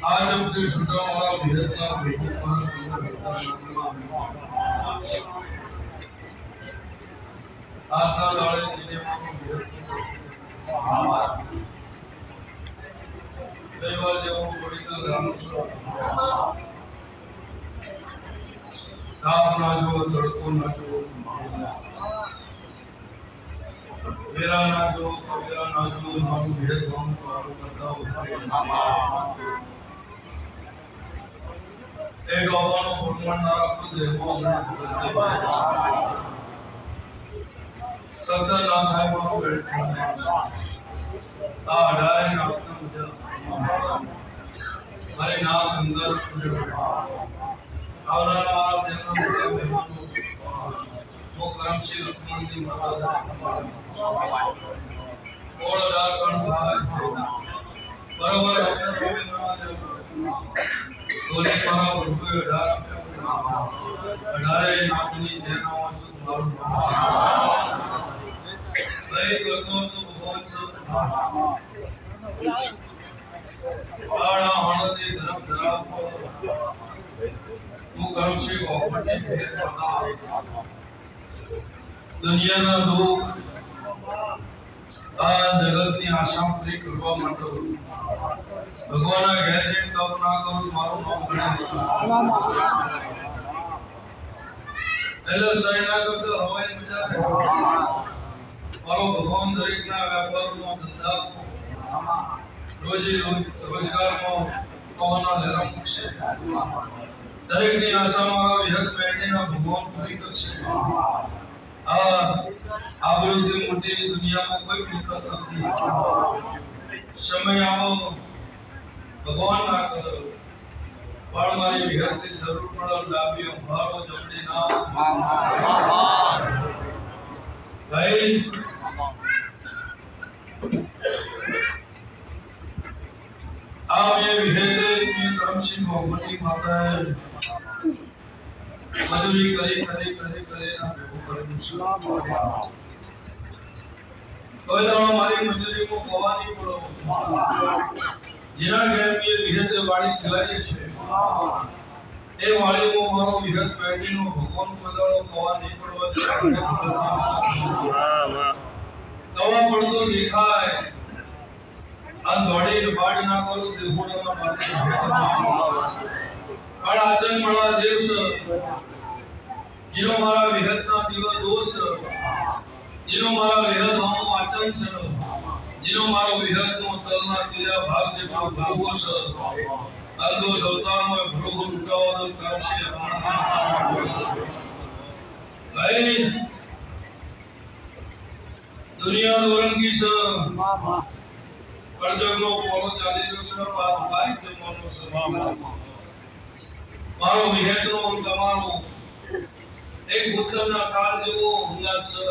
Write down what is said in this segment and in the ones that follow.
आज अपने छुट्टा वाला विधता आत्मा लाड़े चीजें कई बार जब वो बड़ी तरह अपना जो तड़को ना जो मेरा ना जो कबीरा ना जो हम भेदभाव को करता हूँ एक बाबानो फरमान ना रखो देखो सत्य ना थाय मारो बैठा डारे ना अपना मुझे हरे नाम अंदर आवरा आप देखो मेहमानों वो कर्मशील मंदिर माता और डार कण था बराबर तोरी मारा उनको डारे नाचनी जेना वाचो मारो सही करतो तो भगवान सब आड़ा आनंदी धर्म धरा वो कर्मशील अपने भेद पता दुनिया ना दुख आ जगत ની આશા પૂરી કરવા માટે ભગવાનના ઘેર જઈને તપ ના કરું મારું નામ ગણે હેલો સૈના કરતો હવાઈ મજા મારો ભગવાન દરેકના વ્યાપારનો ધંધાકો રોજગારમાં પવનના લહેરા મૂકશે દરેકની આશા મારા વિહત પેઢીના ભગવાન પૂરી કરશે આબરૂથી મોટી દુનિયામાં કોઈ મિલકત નથી સમય આવો ભગવાન ના કરો પણ મારી વિહતની જરૂર પડે લાવ્યો ભારો જમડી ના ભાઈ આ ये विहते में कर्मशील भगवती माता है मजूरी करे करे करे करे ना बेगो करे मुसलाम कोई दानो मारी मजूरी को गवा नहीं पड़ो जिना घर में विहत वाड़ी खिलाई छे ए वाड़ी को मारो विहत पेटी नो भगवान को दानो गवा नहीं पड़वा गवा पड़तो दिखाए अन दौड़ी बाड़ ना करो देहुड़ा ना बाती काल आचन मळा देवस जिनो मारा विहतना दिव दोष जिनो मारा विहत होनो आचन छ जिनो मारो विहत नो तलना तीजा भाग जेटलो भागो छ अलदो अवतार में भ्रोग लुटाओ तो काशी भाई दुनिया दोरंगी छ कलजगनो पोलो चाली जो छ बात बाइक जमानो छ मारो विहतनो तमारो एक ભૂતના કાળ જેવો હુંગાત છે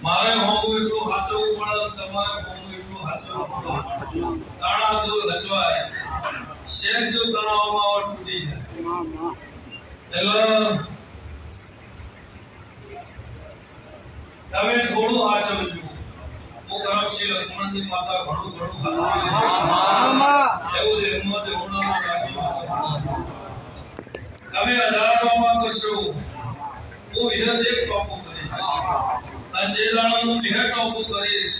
મારે હોમું એટલું હાચવું પડે તમારે હોમું એટલું હાચવું પડે તાણા દૂર હચવાય શેર જો તણાવમાં આવડ તૂટી જાય એટલે તમે થોડું હાચવજો હું કર્મશીલ અકમણની માતા ઘણું ઘણું હાચવી એવું જ હિંમત હોનામાં લાગી તમે હજારોમાં કરશો હું વિહત એક ટોપો કરીશ અને જે દાડો હું વિહત ટોપો કરીશ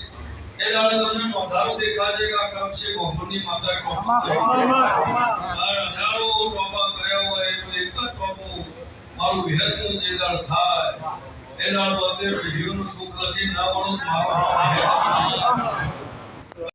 એ દાડો તમને નોંધારો દેખાશે કે આ કર્મશીલ ભગવાનની માતા ટોપો હજારો ટોપા કર્યા હોય તો એક જ ટોપો મારું વિહતનું જે દાડ થાય એ દાડો અત્યારે વિધિઓનું સુખ લગી ના વળું મારો વિહત